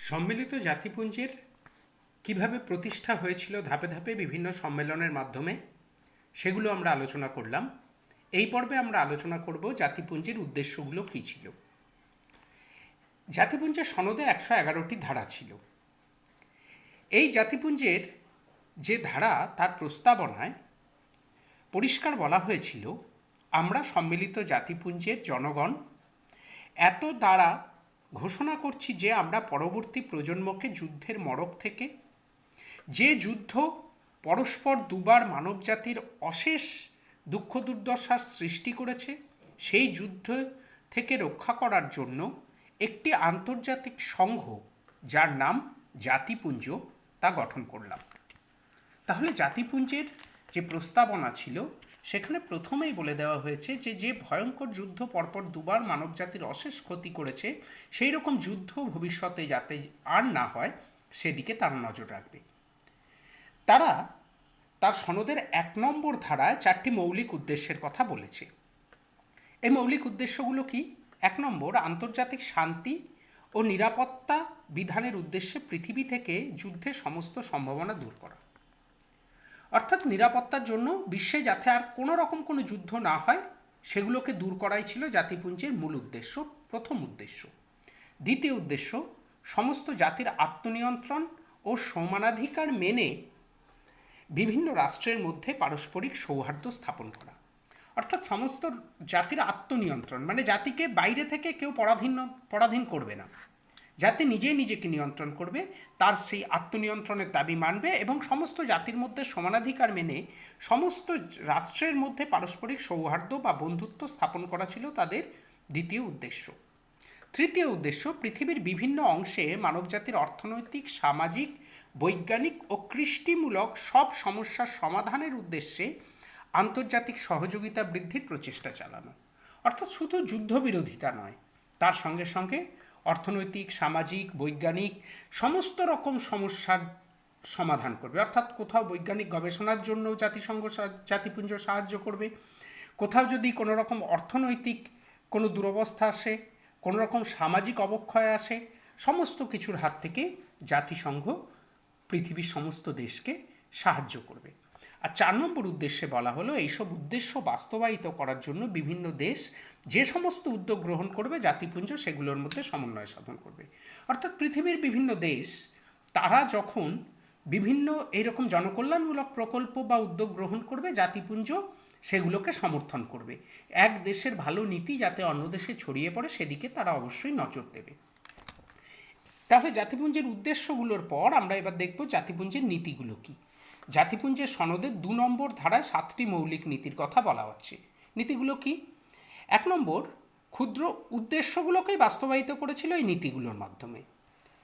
সম্মিলিত জাতিপুঞ্জের কিভাবে প্রতিষ্ঠা হয়েছিল ধাপে ধাপে বিভিন্ন সম্মেলনের মাধ্যমে সেগুলো আমরা আলোচনা করলাম। এই পর্বে আমরা আলোচনা করব জাতিপুঞ্জের উদ্দেশ্যগুলো কী ছিল। জাতিপুঞ্জের সনদে 111টি ধারা ছিল। এই জাতিপুঞ্জের যে ধারা তার প্রস্তাবনায় পরিষ্কার বলা হয়েছিল, আমরা সম্মিলিত জাতিপুঞ্জের জনগণ এত দ্বারা ঘোষণা করছি যে আমরা পরবর্তী প্রজন্মকে যুদ্ধের মড়ক থেকে, যে যুদ্ধ পরস্পর দুবার মানবজাতির অশেষ দুঃখ দুর্দশার সৃষ্টি করেছে, সেই যুদ্ধ থেকে রক্ষা করার জন্য একটি আন্তর্জাতিক সংঘ যার নাম জাতিপুঞ্জ তা গঠন করলাম। তাহলে জাতিপুঞ্জের যে প্রস্তাবনা ছিল সেখানে প্রথমেই বলে দেওয়া হয়েছে যে যে ভয়ঙ্কর যুদ্ধ পরপর দুবার মানবজাতির অশেষ ক্ষতি করেছে, সেই রকম যুদ্ধ ভবিষ্যতে যাতে আর না হয় সেদিকে তারা নজর রাখবে। তারা তার সনদের 1 নম্বর ধারায় 4টি মৌলিক উদ্দেশ্যের কথা বলেছে। এই মৌলিক উদ্দেশ্যগুলো কি? 1 নম্বর, আন্তর্জাতিক শান্তি ও নিরাপত্তা বিধানের উদ্দেশ্যে পৃথিবী থেকে যুদ্ধের সমস্ত সম্ভাবনা দূর করা। অর্থাৎ নিরাপত্তার জন্য বিশ্বে যাতে আর কোনো রকম কোনো যুদ্ধ না হয় সেগুলোকে দূর করাই ছিল জাতিপুঞ্জের মূল উদ্দেশ্য, প্রথম উদ্দেশ্য। দ্বিতীয় উদ্দেশ্য, সমস্ত জাতির আত্মনিয়ন্ত্রণ ও সমানাধিকার মেনে বিভিন্ন রাষ্ট্রের মধ্যে পারস্পরিক সৌহার্দ্য স্থাপন করা। অর্থাৎ সমস্ত জাতির আত্মনিয়ন্ত্রণ, মানে জাতিকে বাইরে থেকে কেউ পরাধীন করবে না, জাতি নিজেই নিজেকে নিয়ন্ত্রণ করবে, তার সেই আত্মনিয়ন্ত্রণের দাবি মানবে এবং সমস্ত জাতির মধ্যে সমানাধিকার মেনে সমস্ত রাষ্ট্রের মধ্যে পারস্পরিক সৌহার্দ্য বা বন্ধুত্ব স্থাপন করা ছিল তাদের দ্বিতীয় উদ্দেশ্য। তৃতীয় উদ্দেশ্য, পৃথিবীর বিভিন্ন অংশে মানবজাতির অর্থনৈতিক, সামাজিক, বৈজ্ঞানিক ও কৃষ্টিমূলক সব সমস্যার সমাধানের উদ্দেশ্যে আন্তর্জাতিক সহযোগিতা বৃদ্ধির প্রচেষ্টা চালানো। অর্থাৎ শুধু যুদ্ধবিরোধিতা নয়, তার সঙ্গে সঙ্গে অর্থনৈতিক, সামাজিক, বৈজ্ঞানিক সমস্ত রকম সমস্যার সমাধান করবে। অর্থাৎ কোথাও বৈজ্ঞানিক গবেষণার জন্য জাতিপুঞ্জ সাহায্য করবে, কোথাও যদি কোনো রকম অর্থনৈতিক কোনো দুরবস্থা আসে, কোনো রকম সামাজিক অবক্ষয় আসে, সমস্ত কিছুর হাত থেকে জাতিসংঘ পৃথিবীর সমস্ত দেশকে সাহায্য করবে। আর 4 নম্বর উদ্দেশ্যে বলা হলো, এইসব উদ্দেশ্য বাস্তবায়িত করার জন্য বিভিন্ন দেশ যে সমস্ত উদ্যোগ গ্রহণ করবে জাতিপুঞ্জ সেগুলোর মধ্যে সমন্বয় সাধন করবে। অর্থাৎ পৃথিবীর বিভিন্ন দেশ তারা যখন বিভিন্ন এইরকম জনকল্যাণমূলক প্রকল্প বা উদ্যোগ গ্রহণ করবে, জাতিপুঞ্জ সেগুলোকে সমর্থন করবে। এক দেশের ভালো নীতি যাতে অন্য দেশে ছড়িয়ে পড়ে সেদিকে তারা অবশ্যই নজর দেবে। তাহলে জাতিপুঞ্জের উদ্দেশ্যগুলোর পর আমরা এবার দেখব জাতিপুঞ্জের নীতিগুলো কি। জাতিপুঞ্জের সনদের 2 নম্বর ধারায় 7টি মৌলিক নীতির কথা বলা হচ্ছে। নীতিগুলো কি? 1 নম্বর, ক্ষুদ্র উদ্দেশ্যগুলোকেই বাস্তবায়িত করেছিল এই নীতিগুলোর মাধ্যমে।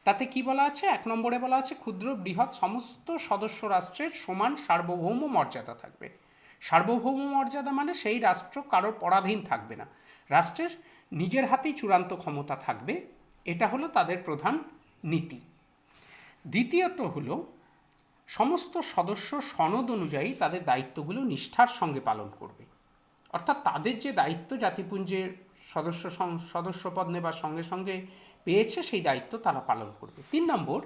তাতে কি বলা আছে? 1 নম্বরে বলা আছে, ক্ষুদ্র বৃহৎ সমস্ত সদস্য রাষ্ট্রের সমান সার্বভৌম মর্যাদা থাকবে। সার্বভৌম মর্যাদা মানে সেই রাষ্ট্র কারোর পরাধীন থাকবে না, রাষ্ট্রের নিজের হাতেই চূড়ান্ত ক্ষমতা থাকবে। এটা হলো তাদের প্রধান নীতি। দ্বিতীয়ত হলো, সমস্ত সদস্য সনদ অনুযায়ী তাদের দায়িত্বগুলো নিষ্ঠার সঙ্গে পালন করবে। অর্থাৎ তাদের যে দায়িত্ব জাতিপুঞ্জের সদস্যপদ নেবার সঙ্গে সঙ্গে পেয়েছে সেই দায়িত্ব তারা পালন করবে। 3 নম্বর,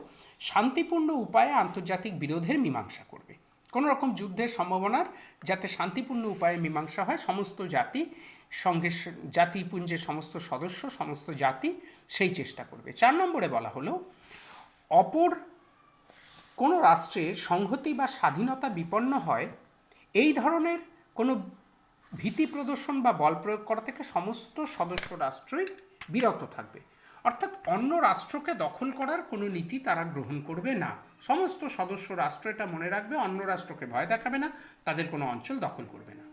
শান্তিপূর্ণ উপায়ে আন্তর্জাতিক বিরোধের মীমাংসা করবে। কোনো রকম যুদ্ধের সম্ভাবনার যাতে শান্তিপূর্ণ উপায়ে মীমাংসা হয়, সমস্ত জাতিপুঞ্জের সমস্ত সদস্য, সমস্ত জাতি সেই চেষ্টা করবে। 4 নম্বরে বলা হলো, অপর কোনো রাষ্ট্রের সংহতি বা স্বাধীনতা বিপন্ন হয় এই ধরনের কোনো ভীতি প্রদর্শন বা বল প্রয়োগ করা থেকে সমস্ত সদস্য রাষ্ট্রই বিরত থাকবে। অর্থাৎ অন্য রাষ্ট্রকে দখল করার কোনো নীতি তারা গ্রহণ করবে না। সমস্ত সদস্য রাষ্ট্র এটা মনে রাখবে, অন্য রাষ্ট্রকে ভয় দেখাবে না, তাদের কোনো অঞ্চল দখল করবে না।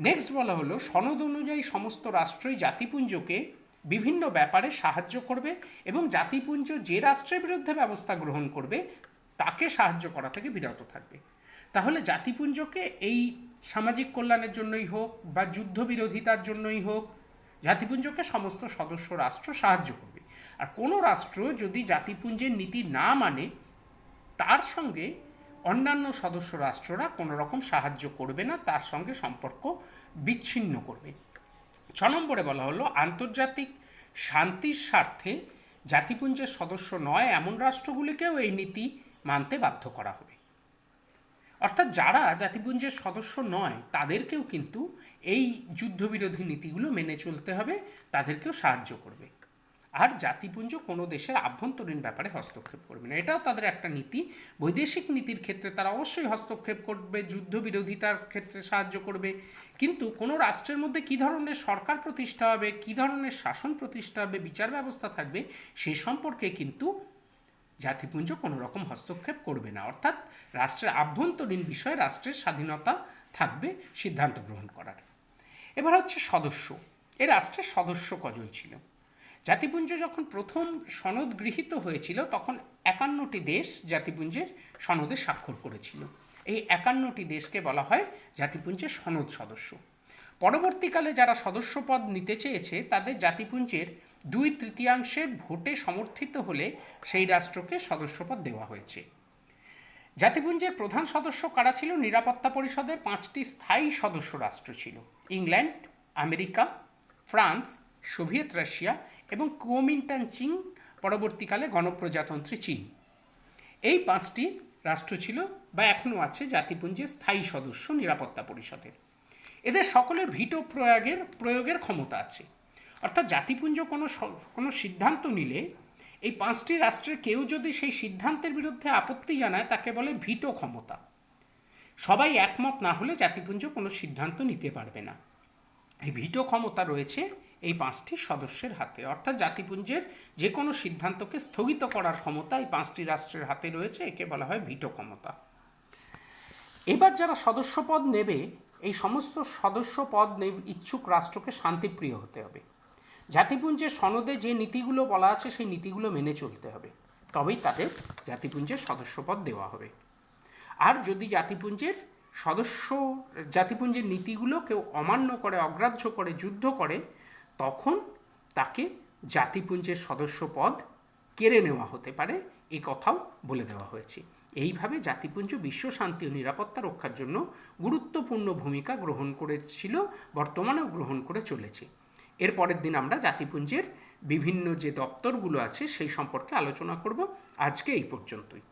নেক্সট বলা হলো, সনদ অনুযায়ী সমস্ত রাষ্ট্রই জাতিপুঞ্জকে বিভিন্ন ব্যাপারে সাহায্য করবে এবং জাতিপুঞ্জ যে রাষ্ট্রের বিরুদ্ধে ব্যবস্থা গ্রহণ করবে তাকে সাহায্য করা থেকে বিরত থাকবে। তাহলে জাতিপুঞ্জকে এই সামাজিক কল্যাণের জন্যই হোক বা যুদ্ধবিরোধিতার জন্যই হোক, জাতিপুঞ্জকে সমস্ত সদস্য রাষ্ট্র সাহায্য করবে। আর কোনো রাষ্ট্র যদি জাতিপুঞ্জের নীতি না মানে তার সঙ্গে অন্যান্য সদস্য রাষ্ট্ররা কোনো রকম সাহায্য করবে না, তার সঙ্গে সম্পর্ক বিচ্ছিন্ন করবে। 6 নম্বরে বলা হলো, আন্তর্জাতিক শান্তির স্বার্থে জাতিপুঞ্জের সদস্য নয় এমন রাষ্ট্রগুলিকেও এই নীতি মানতে বাধ্য করা হবে। অর্থাৎ যারা জাতিপুঞ্জের সদস্য নয় তাদেরকেও কিন্তু এই যুদ্ধবিরোধী নীতিগুলো মেনে চলতে হবে, তাদেরকেও সাহায্য করবে। আর জাতিপুঞ্জ কোনো দেশের আভ্যন্তরীণ ব্যাপারে হস্তক্ষেপ করবে না, এটাও তাদের একটা নীতি। বৈদেশিক নীতির ক্ষেত্রে তারা অবশ্যই হস্তক্ষেপ করবে, যুদ্ধবিরোধিতার ক্ষেত্রে সাহায্য করবে, কিন্তু কোনো রাষ্ট্রের মধ্যে কী ধরনের সরকার প্রতিষ্ঠা হবে, কী ধরনের শাসন প্রতিষ্ঠা হবে, বিচার ব্যবস্থা থাকবে, সে সম্পর্কে কিন্তু জাতিপুঞ্জ কোনো রকম হস্তক্ষেপ করবে না। অর্থাৎ রাষ্ট্রের আভ্যন্তরীণ বিষয়ে রাষ্ট্রের স্বাধীনতা থাকবে সিদ্ধান্ত গ্রহণ করার। এবার হচ্ছে সদস্য। এই রাষ্ট্রের সদস্য কজন ছিল? জাতিপুঞ্জ যখন প্রথম সনদ গৃহীত হয়েছিল তখন 51টি দেশ জাতিপুঞ্জের সনদে স্বাক্ষর করেছিল। এই 51টি দেশকে বলা হয় জাতিপুঞ্জের সনদ সদস্য। পরবর্তীকালে যারা সদস্যপদ নিতে চেয়েছে তাদের জাতিপুঞ্জের 2/3 ভোটে সমর্থিত হলে সেই রাষ্ট্রকে সদস্যপদ দেওয়া হয়েছে। জাতিপুঞ্জের প্রধান সদস্য কারা ছিল? নিরাপত্তা পরিষদের 5টি স্থায়ী সদস্য রাষ্ট্র ছিল: England, America, France, Soviet Russia এবং কুওমিন্টান চীন, পরবর্তীকালে গণপ্রজাতন্ত্রী চীন। এই 5টি রাষ্ট্র ছিল বা এখনও আছে জাতিপুঞ্জের স্থায়ী সদস্য নিরাপত্তা পরিষদের। এদের সকলের ভিটো প্রয়োগের ক্ষমতা আছে। অর্থাৎ জাতিপুঞ্জ কোনো সিদ্ধান্ত নিলে এই 5টি রাষ্ট্রের কেউ যদি সেই সিদ্ধান্তের বিরুদ্ধে আপত্তি জানায় তাকে বলে ভিটো ক্ষমতা। সবাই একমত না হলে জাতিপুঞ্জ কোনো সিদ্ধান্ত নিতে পারবে না। এই ভিটো ক্ষমতা রয়েছে এই 5টি সদস্যের হাতে। অর্থাৎ জাতিপুঞ্জের যে কোনো সিদ্ধান্তকে স্থগিত করার ক্ষমতা এই 5টি রাষ্ট্রের হাতে রয়েছে, একে বলা হয় ভিটো ক্ষমতা। এবার যারা সদস্যপদ নেবে, এই সমস্ত সদস্যপদ ইচ্ছুক রাষ্ট্রকে শান্তিপ্রিয় হতে হবে। জাতিপুঞ্জের সনদে যে নীতিগুলো বলা আছে সেই নীতিগুলো মেনে চলতে হবে, তবেই তাদের জাতিপুঞ্জের সদস্যপদ দেওয়া হবে। আর যদি জাতিপুঞ্জের নীতিগুলো কেউ অমান্য করে, অগ্রাহ্য করে, যুদ্ধ করে, তখন তাকে জাতিপুঞ্জের সদস্যপদ কেড়ে নেওয়া হতে পারে, এই কথাও বলে দেওয়া হয়েছে। এইভাবে জাতিপুঞ্জ বিশ্ব শান্তি ও নিরাপত্তা রক্ষার জন্য গুরুত্বপূর্ণ ভূমিকা গ্রহণ করেছিল, বর্তমানেও গ্রহণ করে চলেছে। এর পরের দিন আমরা জাতিপুঞ্জের বিভিন্ন যে দপ্তরগুলো আছে সেই সম্পর্কে আলোচনা করব। আজকে এই পর্যন্তই।